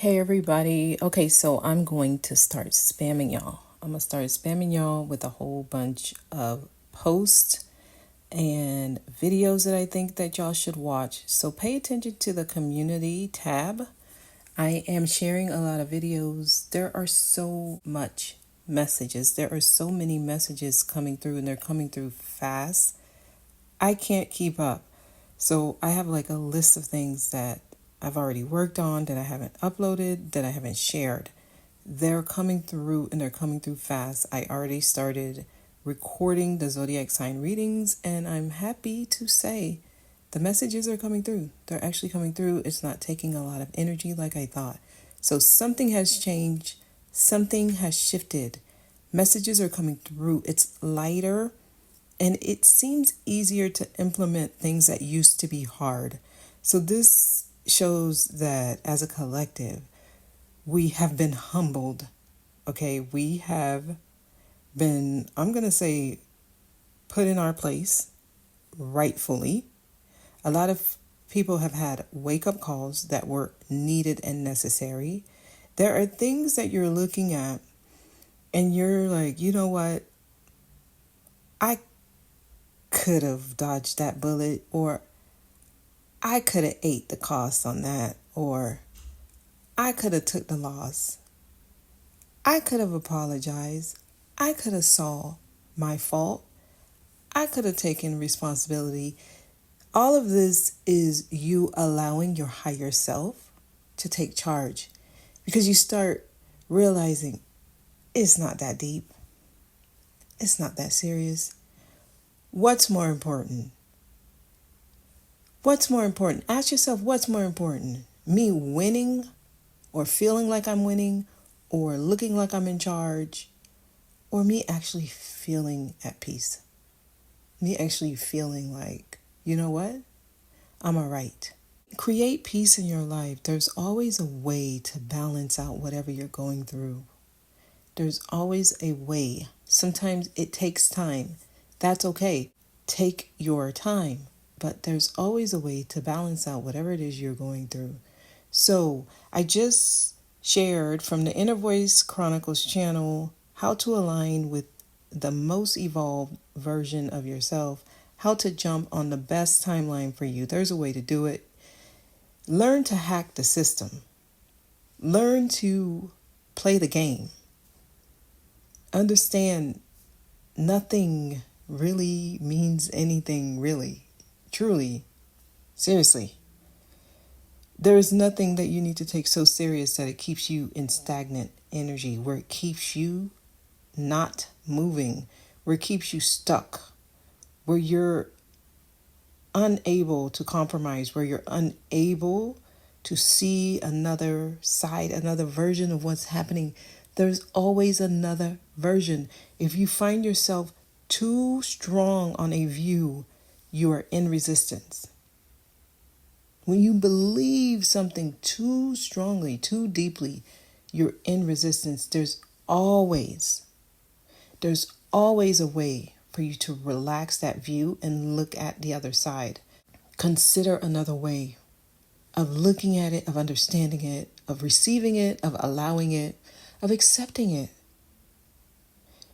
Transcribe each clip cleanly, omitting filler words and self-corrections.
Hey everybody. Okay, so I'm going to start spamming y'all. I'm going to start spamming y'all with a whole bunch of posts and videos that I think that y'all should watch. So pay attention to the community tab. I am sharing a lot of videos. There are so much messages. There are so many messages coming through and they're coming through fast. I can't keep up. So I have like a list of things that I've already worked on, that I haven't uploaded, that I haven't shared. They're coming through and they're coming through fast. I already started recording the zodiac sign readings, and I'm happy to say the messages are coming through. They're actually coming through. It's not taking a lot of energy like I thought. So something has changed. Something has shifted. Messages are coming through. It's lighter. And it seems easier to implement things that used to be hard. So this shows that as a collective, we have been humbled. Okay, we have been, I'm going to say, put in our place rightfully. A lot of people have had wake-up calls that were needed and necessary. There are things that you're looking at and you're like, you know what? I could have dodged that bullet, or I could have ate the cost on that, or I could have took the loss. I could have apologized. I could have saw my fault. I could have taken responsibility. All of this is you allowing your higher self to take charge, because you start realizing it's not that deep. It's not that serious. What's more important? What's more important? Ask yourself, what's more important? Me winning, or feeling like I'm winning, or looking like I'm in charge, or me actually feeling at peace? Me actually feeling like, you know what? I'm all right. Create peace in your life. There's always a way to balance out whatever you're going through. There's always a way. Sometimes it takes time. That's okay. Take your time. But there's always a way to balance out whatever it is you're going through. So I just shared from the Inner Voice Chronicles channel how to align with the most evolved version of yourself, how to jump on the best timeline for you. There's a way to do it. Learn to hack the system. Learn to play the game. Understand nothing really means anything, really, truly, seriously. There is nothing that you need to take so serious that it keeps you in stagnant energy, where it keeps you not moving, where it keeps you stuck, where you're unable to compromise, where you're unable to see another side, another version of what's happening. There's always another version. If you find yourself too strong on a view, you are in resistance. When you believe something too strongly, too deeply, you're in resistance. There's always a way for you to relax that view and look at the other side. Consider another way of looking at it, of understanding it, of receiving it, of allowing it, of accepting it.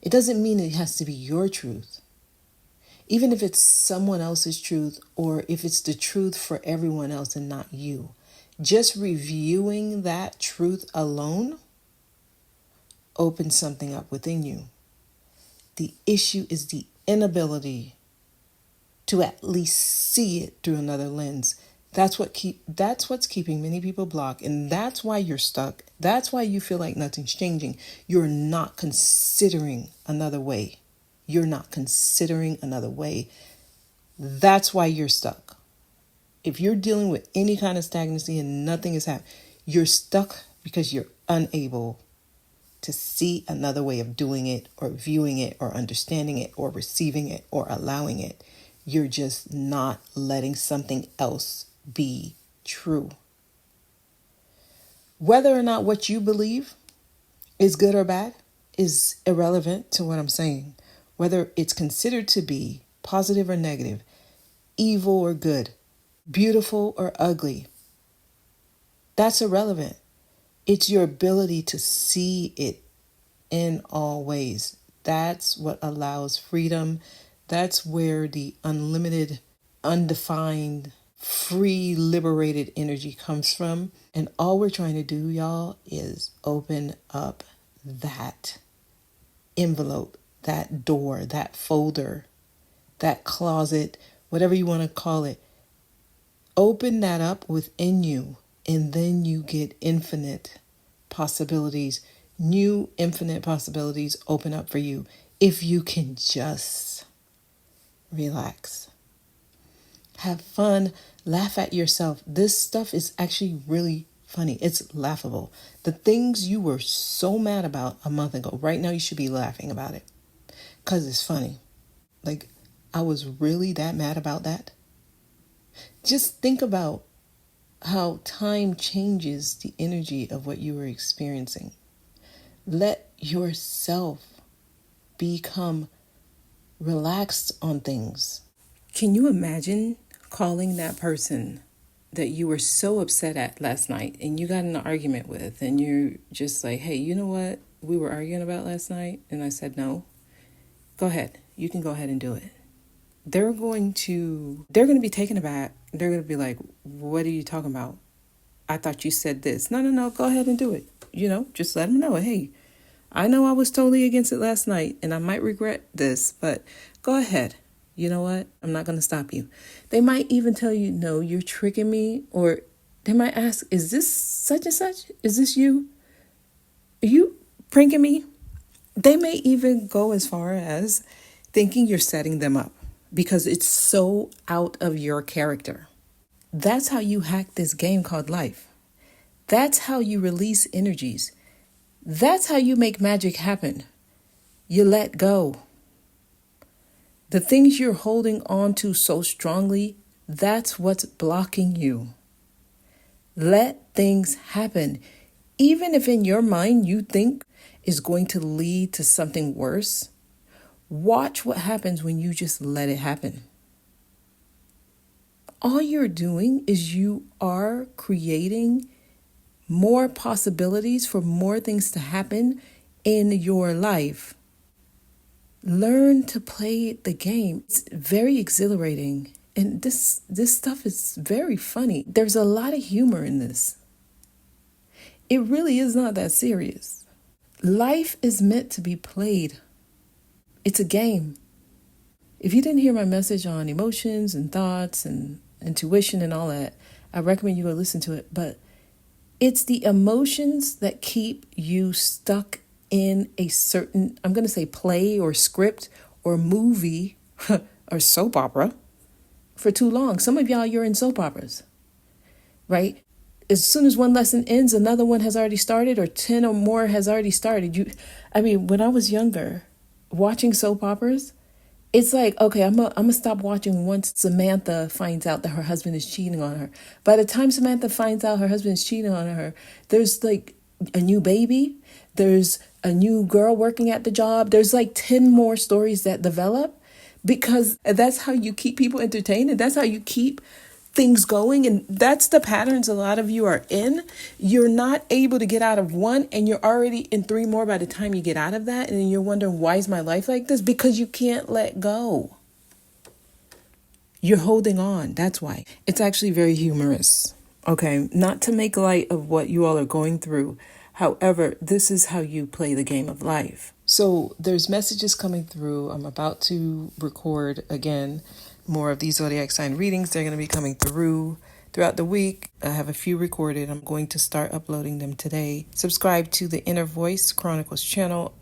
It doesn't mean it has to be your truth. Even if it's someone else's truth, or if it's the truth for everyone else and not you. Just reviewing that truth alone opens something up within you. The issue is the inability to at least see it through another lens. That's what's keeping many people blocked, and that's why you're stuck. That's why you feel like nothing's changing. You're not considering another way. You're not considering another way. That's why you're stuck. If you're dealing with any kind of stagnancy and nothing is happening, you're stuck because you're unable to see another way of doing it, or viewing it, or understanding it, or receiving it, or allowing it. You're just not letting something else be true. Whether or not what you believe is good or bad is irrelevant to what I'm saying. Whether it's considered to be positive or negative, evil or good, beautiful or ugly, that's irrelevant. It's your ability to see it in all ways. That's what allows freedom. That's where the unlimited, undefined, free, liberated energy comes from. And all we're trying to do, y'all, is open up that envelope, that door, that folder, that closet, whatever you want to call it. Open that up within you, and then you get infinite possibilities. New infinite possibilities open up for you if you can just relax. Have fun, laugh at yourself. This stuff is actually really funny. It's laughable. The things you were so mad about a month ago, right now you should be laughing about it because it's funny. Like, I was really that mad about that. Just think about how time changes the energy of what you were experiencing. Let yourself become relaxed on things. Can you imagine calling that person that you were so upset at last night and you got in an argument with, and you're just like, hey, you know what we were arguing about last night? And I said, no, go ahead. You can go ahead and do it. They're going to be taken aback. They're going to be like, what are you talking about? I thought you said this. No, go ahead and do it. Just let them know, hey, I know I was totally against it last night and I might regret this, but go ahead. You know what? I'm not going to stop you. They might even tell you, no, you're tricking me. Or they might ask, is this such and such? Is this you? Are you pranking me? They may even go as far as thinking you're setting them up because it's so out of your character. That's how you hack this game called life. That's how you release energies. That's how you make magic happen. You let go. The things you're holding on to so strongly, that's what's blocking you. Let things happen. Even if in your mind you think is going to lead to something worse, watch what happens when you just let it happen. All you're doing is you are creating more possibilities for more things to happen in your life. Learn to play the game. It's very exhilarating. And this stuff is very funny. There's a lot of humor in this. It really is not that serious. Life is meant to be played. It's a game. If you didn't hear my message on emotions and thoughts and intuition and all that, I recommend you go listen to it. But it's the emotions that keep you stuck in a certain, I'm going to say play or script or movie or soap opera for too long. Some of y'all, you're in soap operas, right? As soon as one lesson ends, another one has already started, or 10 or more has already started. When I was younger, watching soap operas, it's like, okay, I'm gonna stop watching once Samantha finds out that her husband is cheating on her. By the time Samantha finds out her husband is cheating on her, there's like a new baby. There's a new girl working at the job. There's like 10 more stories that develop, because that's how you keep people entertained, and that's how you keep things going. And that's the patterns a lot of you are in. You're not able to get out of one, and you're already in 3 more by the time you get out of that. And then you're wondering, why is my life like this? Because you can't let go. You're holding on. That's why. It's actually very humorous. Okay, not to make light of what you all are going through. However, this is how you play the game of life. So there's messages coming through. I'm about to record again more of these zodiac sign readings. They're going to be coming throughout the week. I have a few recorded. I'm going to start uploading them today. Subscribe to the Inner Voice Chronicles channel.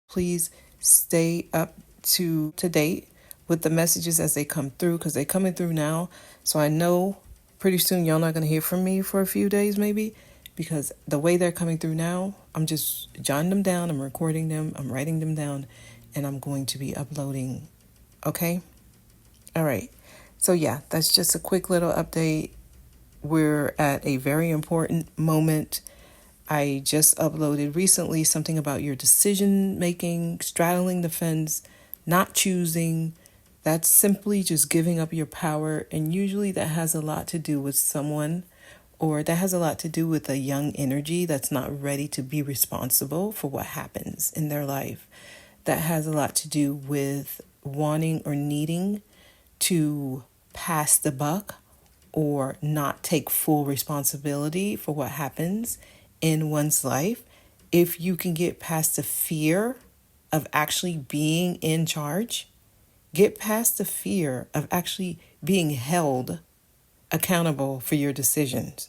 Please stay up to date with the messages as they come through, because they're coming through now. So I know pretty soon y'all not going to hear from me for a few days maybe, because the way they're coming through now, I'm just jotting them down, I'm recording them, I'm writing them down, and I'm going to be uploading. Okay? All right. So yeah, that's just a quick little update. We're at a very important moment. I just uploaded recently something about your decision making, straddling the fence, not choosing. That's simply just giving up your power. And usually that has a lot to do with someone or that has a lot to do with a young energy that's not ready to be responsible for what happens in their life. That has a lot to do with wanting or needing to pass the buck or not take full responsibility for what happens in one's life. If you can get past the fear of actually being in charge, get past the fear of actually being held accountable for your decisions.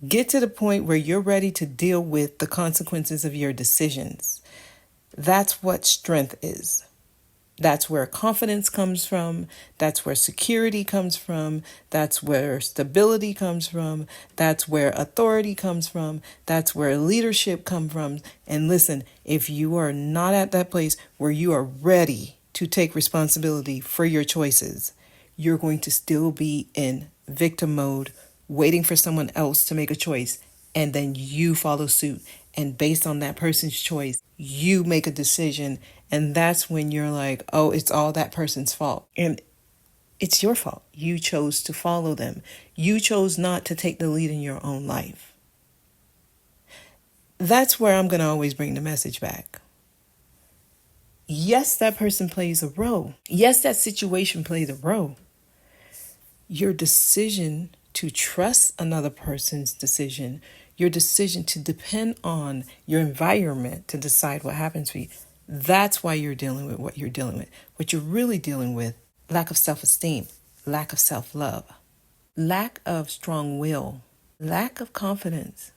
Get to the point where you're ready to deal with the consequences of your decisions. That's what strength is. That's where confidence comes from. That's where security comes from. That's where stability comes from. That's where authority comes from. That's where leadership comes from. And listen, if you are not at that place where you are ready to take responsibility for your choices, you're going to still be in victim mode, waiting for someone else to make a choice, and then you follow suit. And based on that person's choice, you make a decision. And that's when you're like, oh, it's all that person's fault. And it's your fault. You chose to follow them. You chose not to take the lead in your own life. That's where I'm going to always bring the message back. Yes, that person plays a role. Yes, that situation plays a role. Your decision to trust another person's decision, your decision to depend on your environment to decide what happens for you, that's why you're dealing with what you're dealing with. What you're really dealing with, lack of self-esteem, lack of self-love, lack of strong will, lack of confidence.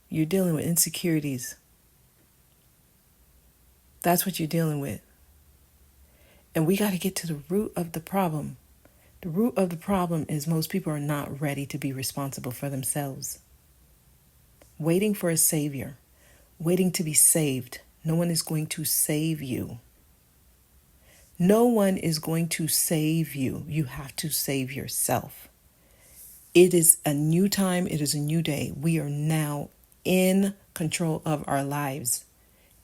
You're dealing with insecurities. That's what you're dealing with. And we got to get to the root of the problem. The root of the problem is most people are not ready to be responsible for themselves. Waiting for a savior, waiting to be saved. No one is going to save you. No one is going to save you. You have to save yourself. It is a new time. It is a new day. We are now in control of our lives.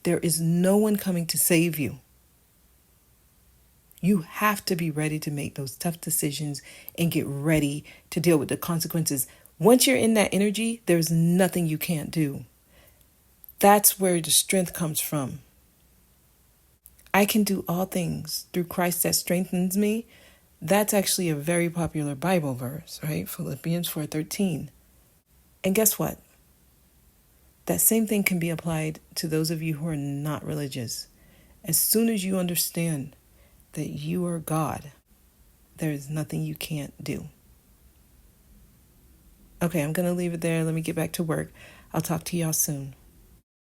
There is no one coming to save you. You have to be ready to make those tough decisions and get ready to deal with the consequences. Once you're in that energy, there's nothing you can't do. That's where the strength comes from. I can do all things through Christ that strengthens me. That's actually a very popular Bible verse, right? Philippians 4:13. And guess what? That same thing can be applied to those of you who are not religious. As soon as you understand that you are God, there is nothing you can't do. Okay, I'm going to leave it there. Let me get back to work. I'll talk to y'all soon.